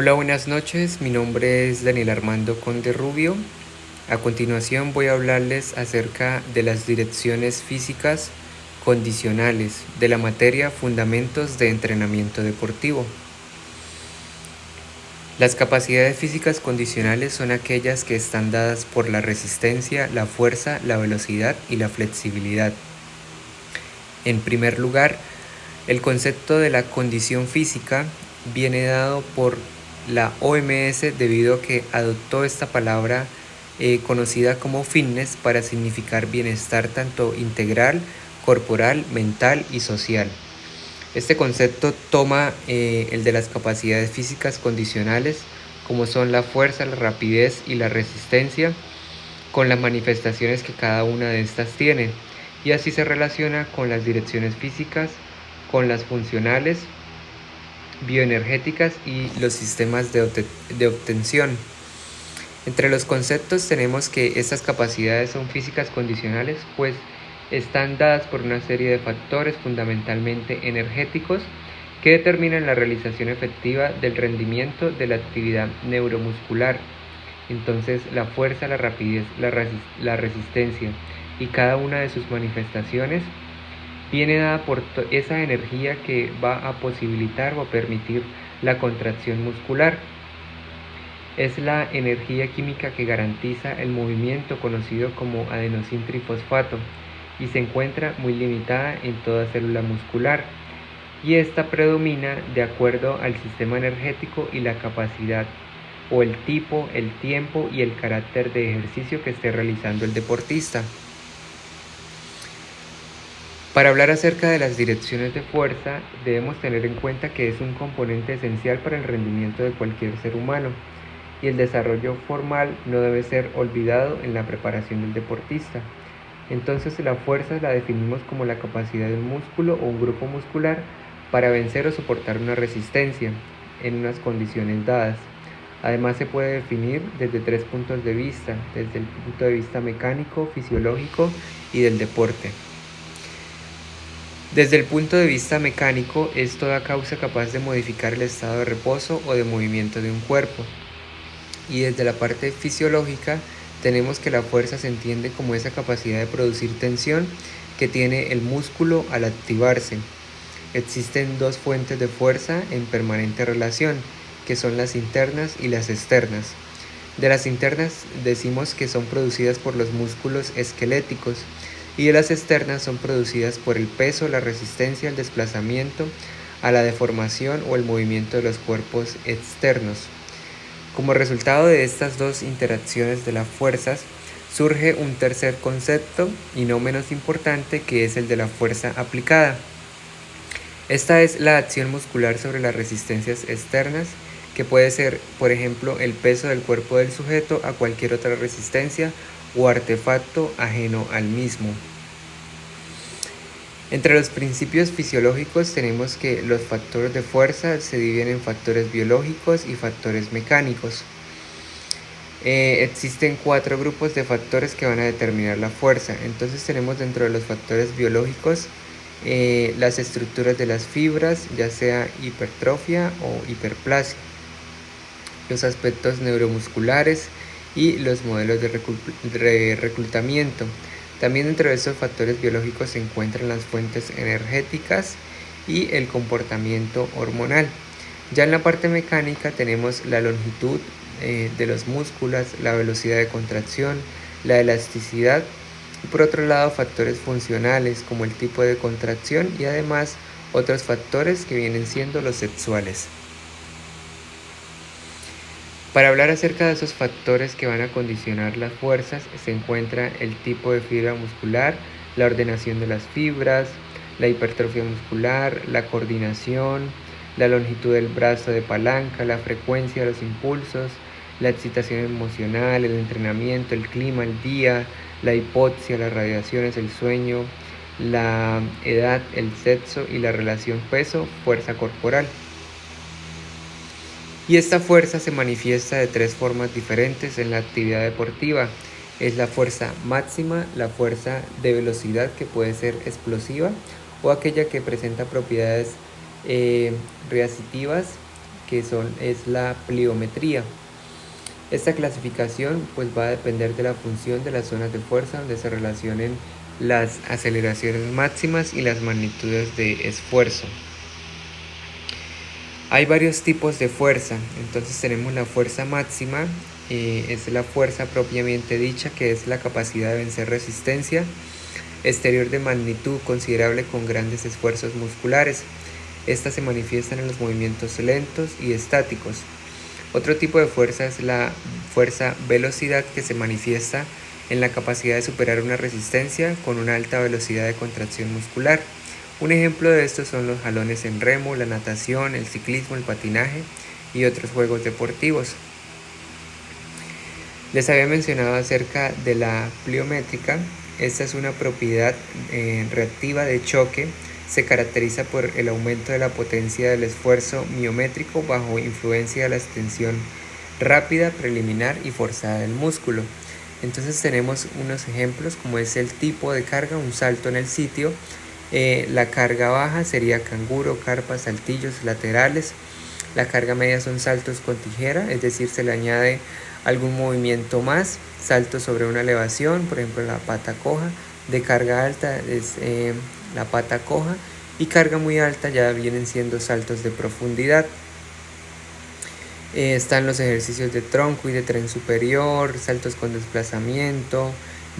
Hola, buenas noches. Mi nombre es Daniel Armando Conde Rubio. A continuación voy a hablarles acerca de las direcciones físicas condicionales de la materia Fundamentos de Entrenamiento Deportivo. Las capacidades físicas condicionales son aquellas que están dadas por la resistencia, la fuerza, la velocidad y la flexibilidad. En primer lugar, el concepto de la condición física viene dado por la OMS debido a que adoptó esta palabra conocida como fitness para significar bienestar tanto integral, corporal, mental y social. Este concepto toma el de las capacidades físicas condicionales, como son la fuerza, la rapidez y la resistencia, con las manifestaciones que cada una de estas tiene, y así se relaciona con las direcciones físicas, con las funcionales, bioenergéticas y los sistemas de obtención. Entre los conceptos tenemos que estas capacidades son físicas condicionales, pues están dadas por una serie de factores fundamentalmente energéticos que determinan la realización efectiva del rendimiento de la actividad neuromuscular. Entonces, la fuerza, la rapidez, la resistencia y cada una de sus manifestaciones viene dada por esa energía que va a posibilitar o a permitir la contracción muscular. Es la energía química que garantiza el movimiento conocido como adenosin-trifosfato y se encuentra muy limitada en toda célula muscular, y esta predomina de acuerdo al sistema energético y la capacidad o el tipo, el tiempo y el carácter de ejercicio que esté realizando el deportista. Para hablar acerca de las direcciones de fuerza, debemos tener en cuenta que es un componente esencial para el rendimiento de cualquier ser humano, y el desarrollo formal no debe ser olvidado en la preparación del deportista. Entonces, la fuerza la definimos como la capacidad de un músculo o un grupo muscular para vencer o soportar una resistencia en unas condiciones dadas. Además, se puede definir desde tres puntos de vista: desde el punto de vista mecánico, fisiológico y del deporte. Desde el punto de vista mecánico, es toda causa capaz de modificar el estado de reposo o de movimiento de un cuerpo. Y desde la parte fisiológica, tenemos que la fuerza se entiende como esa capacidad de producir tensión que tiene el músculo al activarse. Existen dos fuentes de fuerza en permanente relación, que son las internas y las externas. De las internas decimos que son producidas por los músculos esqueléticos, y de las externas son producidas por el peso, la resistencia, el desplazamiento, a la deformación o el movimiento de los cuerpos externos. Como resultado de estas dos interacciones de las fuerzas, surge un tercer concepto, y no menos importante, que es el de la fuerza aplicada. Esta es la acción muscular sobre las resistencias externas, que puede ser, por ejemplo, el peso del cuerpo del sujeto a cualquier otra resistencia o artefacto ajeno al mismo. Entre los principios fisiológicos tenemos que los factores de fuerza se dividen en factores biológicos y factores mecánicos. Existen 4 grupos de factores que van a determinar la fuerza. Entonces tenemos dentro de los factores biológicos las estructuras de las fibras, ya sea hipertrofia o hiperplasia, los aspectos neuromusculares y los modelos de reclutamiento. También dentro de estos factores biológicos se encuentran las fuentes energéticas y el comportamiento hormonal. Ya en la parte mecánica tenemos la longitud de los músculos, la velocidad de contracción, la elasticidad, y por otro lado factores funcionales como el tipo de contracción, y además otros factores que vienen siendo los sexuales. Para hablar acerca de esos factores que van a condicionar las fuerzas, se encuentra el tipo de fibra muscular, la ordenación de las fibras, la hipertrofia muscular, la coordinación, la longitud del brazo de palanca, la frecuencia de los impulsos, la excitación emocional, el entrenamiento, el clima, el día, la hipoxia, las radiaciones, el sueño, la edad, el sexo y la relación peso-fuerza corporal. Y esta fuerza se manifiesta de 3 formas diferentes en la actividad deportiva. Es la fuerza máxima, la fuerza de velocidad, que puede ser explosiva, o aquella que presenta propiedades reactivas, es la pliometría. Esta clasificación pues va a depender de la función de las zonas de fuerza donde se relacionen las aceleraciones máximas y las magnitudes de esfuerzo. Hay varios tipos de fuerza, entonces tenemos la fuerza máxima, es la fuerza propiamente dicha, que es la capacidad de vencer resistencia exterior de magnitud considerable con grandes esfuerzos musculares. Estas se manifiestan en los movimientos lentos y estáticos. Otro tipo de fuerza es la fuerza velocidad, que se manifiesta en la capacidad de superar una resistencia con una alta velocidad de contracción muscular. Un ejemplo de esto son los jalones en remo, la natación, el ciclismo, el patinaje y otros juegos deportivos. Les había mencionado acerca de la pliométrica. Esta es una propiedad reactiva de choque. Se caracteriza por el aumento de la potencia del esfuerzo miométrico bajo influencia de la extensión rápida, preliminar y forzada del músculo. Entonces tenemos unos ejemplos como es el tipo de carga, un salto en el sitio. La carga baja sería canguro, carpa, saltillos laterales. La carga media son saltos con tijera, es decir, se le añade algún movimiento más, saltos sobre una elevación, por ejemplo la pata coja. De carga alta es la pata coja, y carga muy alta ya vienen siendo saltos de profundidad. Están los ejercicios de tronco y de tren superior, saltos con desplazamiento,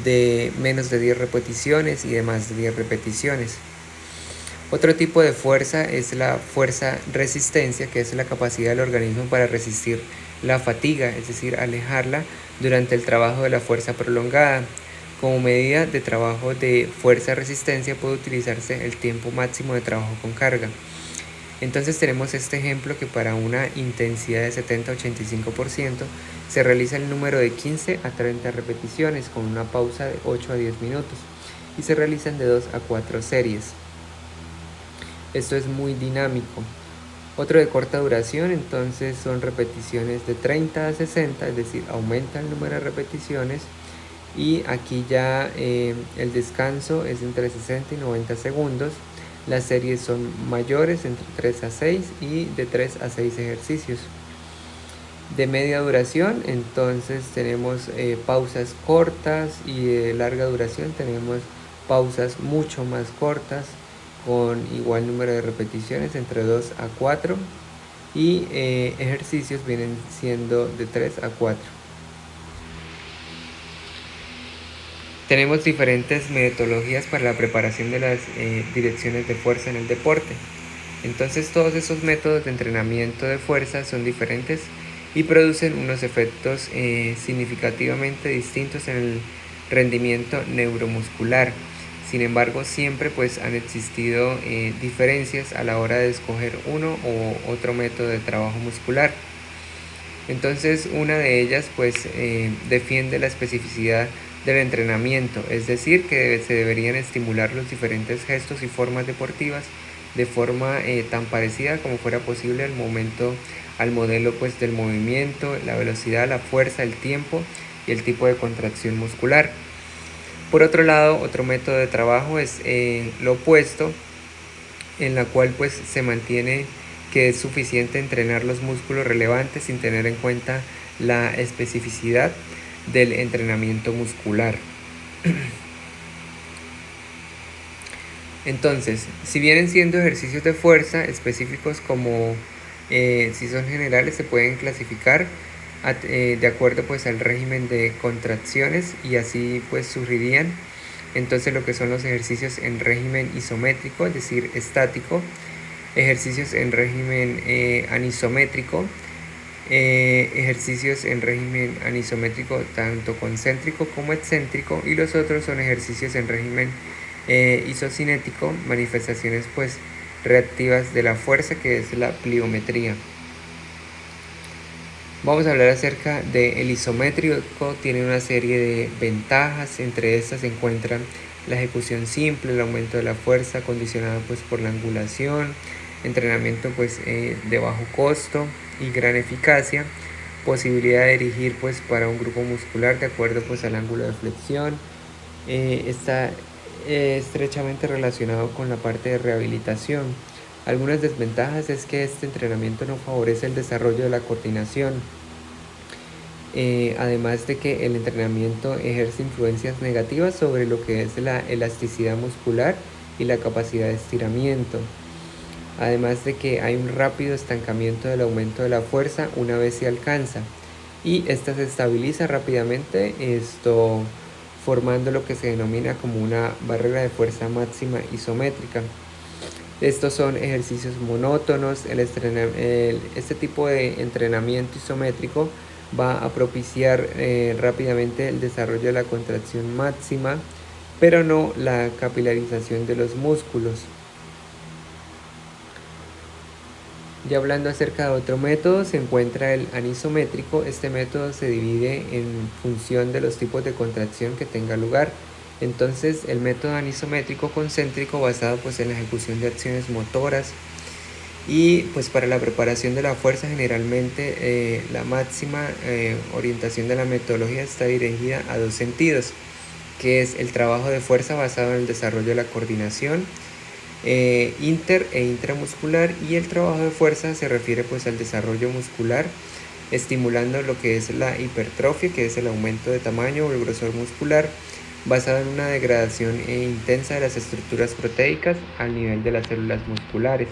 de menos de 10 repeticiones y de más de 10 repeticiones. Otro tipo de fuerza es la fuerza resistencia, que es la capacidad del organismo para resistir la fatiga, es decir, alejarla durante el trabajo de la fuerza prolongada. Como medida de trabajo de fuerza resistencia puede utilizarse el tiempo máximo de trabajo con carga. Entonces tenemos este ejemplo que para una intensidad de 70-85% se realiza el número de 15 a 30 repeticiones con una pausa de 8 a 10 minutos y se realizan de 2 a 4 series. Esto es muy dinámico. Otro de corta duración, entonces son repeticiones de 30 a 60, es decir, aumenta el número de repeticiones, y aquí ya el descanso es entre 60 y 90 segundos. Las series son mayores, entre 3 a 6 y de 3 a 6 ejercicios. De media duración, entonces tenemos pausas cortas, y de larga duración tenemos pausas mucho más cortas con igual número de repeticiones, entre 2 a 4, y ejercicios vienen siendo de 3 a 4. Tenemos diferentes metodologías para la preparación de las direcciones de fuerza en el deporte. Entonces todos esos métodos de entrenamiento de fuerza son diferentes y producen unos efectos significativamente distintos en el rendimiento neuromuscular. Sin embargo, siempre pues han existido diferencias a la hora de escoger uno u otro método de trabajo muscular. Entonces una de ellas pues defiende la especificidad del entrenamiento, es decir, que se deberían estimular los diferentes gestos y formas deportivas de forma tan parecida como fuera posible al modelo pues del movimiento, la velocidad, la fuerza, el tiempo y el tipo de contracción muscular. Por otro lado, otro método de trabajo es lo opuesto, en la cual pues se mantiene que es suficiente entrenar los músculos relevantes sin tener en cuenta la especificidad del entrenamiento muscular. Entonces, si vienen siendo ejercicios de fuerza específicos, como si son generales, se pueden clasificar de acuerdo pues al régimen de contracciones, y así pues surgirían entonces lo que son los ejercicios en régimen isométrico, es decir, estático, ejercicios en régimen anisométrico, ejercicios en régimen anisométrico tanto concéntrico como excéntrico, y los otros son ejercicios en régimen isocinético, manifestaciones pues reactivas de la fuerza, que es la pliometría. Vamos a hablar acerca del isométrico. Tiene una serie de ventajas, entre estas se encuentran la ejecución simple, el aumento de la fuerza condicionada pues por la angulación, entrenamiento pues de bajo costo y gran eficacia, posibilidad de dirigir pues para un grupo muscular de acuerdo pues al ángulo de flexión. Está estrechamente relacionado con la parte de rehabilitación. Algunas desventajas es que este entrenamiento no favorece el desarrollo de la coordinación, además de que el entrenamiento ejerce influencias negativas sobre lo que es la elasticidad muscular y la capacidad de estiramiento. Además de que hay un rápido estancamiento del aumento de la fuerza una vez se alcanza y esta se estabiliza rápidamente, formando lo que se denomina como una barrera de fuerza máxima isométrica. Estos son ejercicios monótonos. Este tipo de entrenamiento isométrico va a propiciar rápidamente el desarrollo de la contracción máxima, pero no la capilarización de los músculos. Ya hablando acerca de otro método, se encuentra el anisométrico. Este método se divide en función de los tipos de contracción que tenga lugar. Entonces, el método anisométrico concéntrico, basado pues en la ejecución de acciones motoras, y pues para la preparación de la fuerza generalmente la máxima orientación de la metodología está dirigida a dos sentidos, que es el trabajo de fuerza basado en el desarrollo de la coordinación inter e intramuscular, y el trabajo de fuerza se refiere pues al desarrollo muscular, estimulando lo que es la hipertrofia, que es el aumento de tamaño o el grosor muscular, basado en una degradación intensa de las estructuras proteicas al nivel de las células musculares.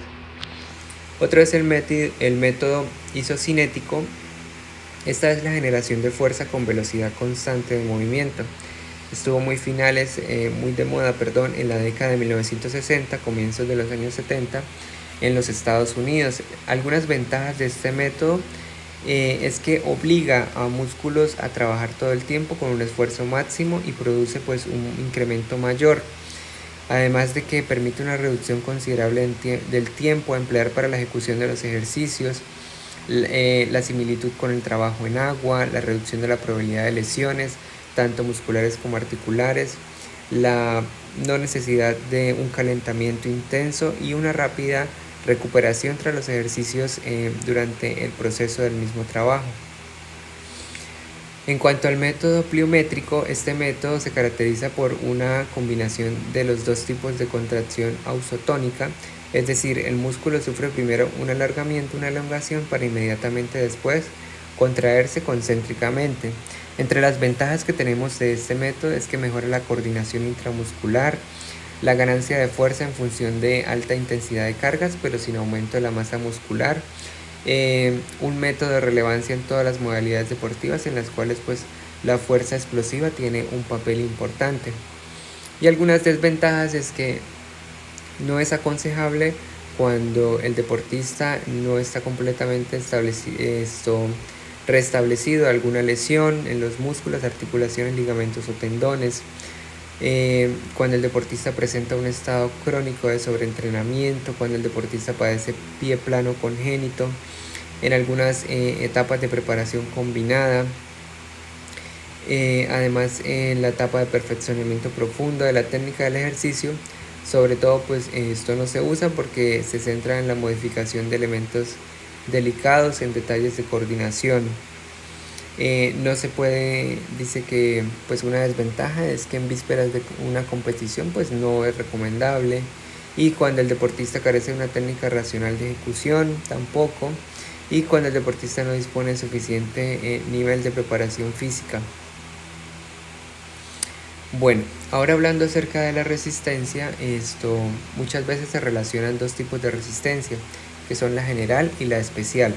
Otro es el método isocinético. Esta es la generación de fuerza con velocidad constante de movimiento. Estuvo muy de moda, en la década de 1960, comienzos de los años 70 en los Estados Unidos. Algunas ventajas de este método es que obliga a músculos a trabajar todo el tiempo con un esfuerzo máximo y produce pues un incremento mayor. Además de que permite una reducción considerable del tiempo a emplear para la ejecución de los ejercicios, la similitud con el trabajo en agua, la reducción de la probabilidad de lesiones, tanto musculares como articulares, la no necesidad de un calentamiento intenso y una rápida recuperación tras los ejercicios durante el proceso del mismo trabajo. En cuanto al método pliométrico, este método se caracteriza por una combinación de los dos tipos de contracción ausotónica, es decir, el músculo sufre primero un alargamiento, una elongación, para inmediatamente después contraerse concéntricamente. Entre las ventajas que tenemos de este método es que mejora la coordinación intramuscular, la ganancia de fuerza en función de alta intensidad de cargas, pero sin aumento de la masa muscular. Un método de relevancia en todas las modalidades deportivas en las cuales pues la fuerza explosiva tiene un papel importante. Y algunas desventajas es que no es aconsejable cuando el deportista no está completamente restablecido alguna lesión en los músculos, articulaciones, ligamentos o tendones. Cuando el deportista presenta un estado crónico de sobreentrenamiento, cuando el deportista padece pie plano congénito, en algunas etapas de preparación combinada, además en la etapa de perfeccionamiento profundo de la técnica del ejercicio. Sobre todo pues esto no se usa porque se centra en la modificación de elementos delicados, en detalles de coordinación. No se puede, dice que pues una desventaja es que en vísperas de una competición pues no es recomendable, y cuando el deportista carece de una técnica racional de ejecución tampoco, y cuando el deportista no dispone de suficiente nivel de preparación física. Bueno, ahora hablando acerca de la resistencia, muchas veces se relacionan dos tipos de resistencia, que son la general y la especial.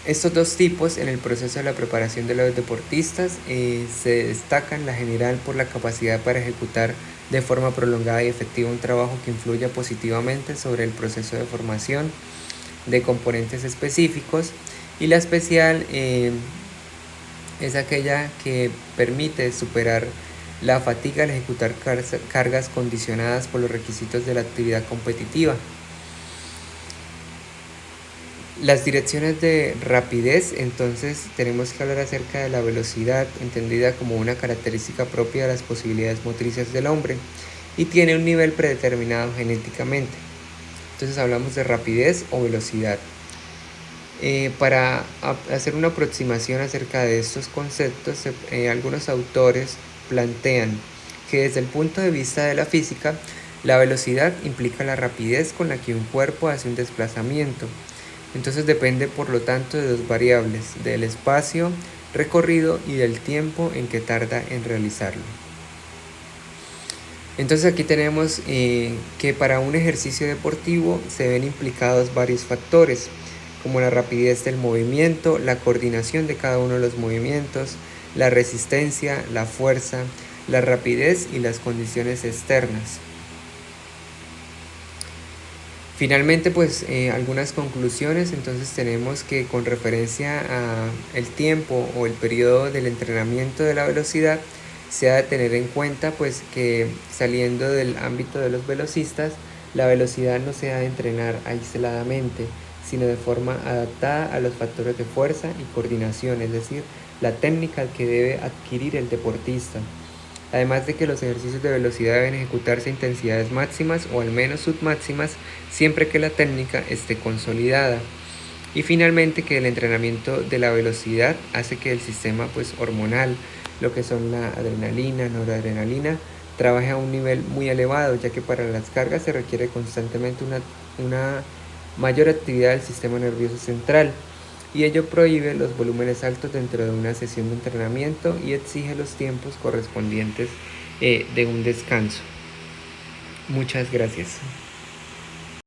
Estos dos tipos en el proceso de la preparación de los deportistas se destacan: la general por la capacidad para ejecutar de forma prolongada y efectiva un trabajo que influya positivamente sobre el proceso de formación de componentes específicos, y la especial es aquella que permite superar la fatiga al ejecutar cargas condicionadas por los requisitos de la actividad competitiva. Las direcciones de rapidez, entonces tenemos que hablar acerca de la velocidad, entendida como una característica propia de las posibilidades motrices del hombre y tiene un nivel predeterminado genéticamente. Entonces hablamos de rapidez o velocidad. Para hacer una aproximación acerca de estos conceptos, algunos autores plantean que desde el punto de vista de la física, La velocidad implica la rapidez con la que un cuerpo hace un desplazamiento. Entonces depende por lo tanto de dos variables, del espacio recorrido y del tiempo en que tarda en realizarlo. Entonces aquí tenemos que para un ejercicio deportivo se ven implicados varios factores, como la rapidez del movimiento, la coordinación de cada uno de los movimientos, la resistencia, la fuerza, la rapidez y las condiciones externas. Finalmente, pues algunas conclusiones. Entonces tenemos que con referencia a el tiempo o el periodo del entrenamiento de la velocidad, se ha de tener en cuenta pues que saliendo del ámbito de los velocistas, la velocidad no se ha de entrenar aisladamente, sino de forma adaptada a los factores de fuerza y coordinación, es decir, la técnica que debe adquirir el deportista. Además de que los ejercicios de velocidad deben ejecutarse a intensidades máximas o al menos submáximas siempre que la técnica esté consolidada. Y finalmente que el entrenamiento de la velocidad hace que el sistema pues hormonal, lo que son la adrenalina, noradrenalina, trabaje a un nivel muy elevado, ya que para las cargas se requiere constantemente una mayor actividad del sistema nervioso central, y ello prohíbe los volúmenes altos dentro de una sesión de entrenamiento y exige los tiempos correspondientes de un descanso. Muchas gracias.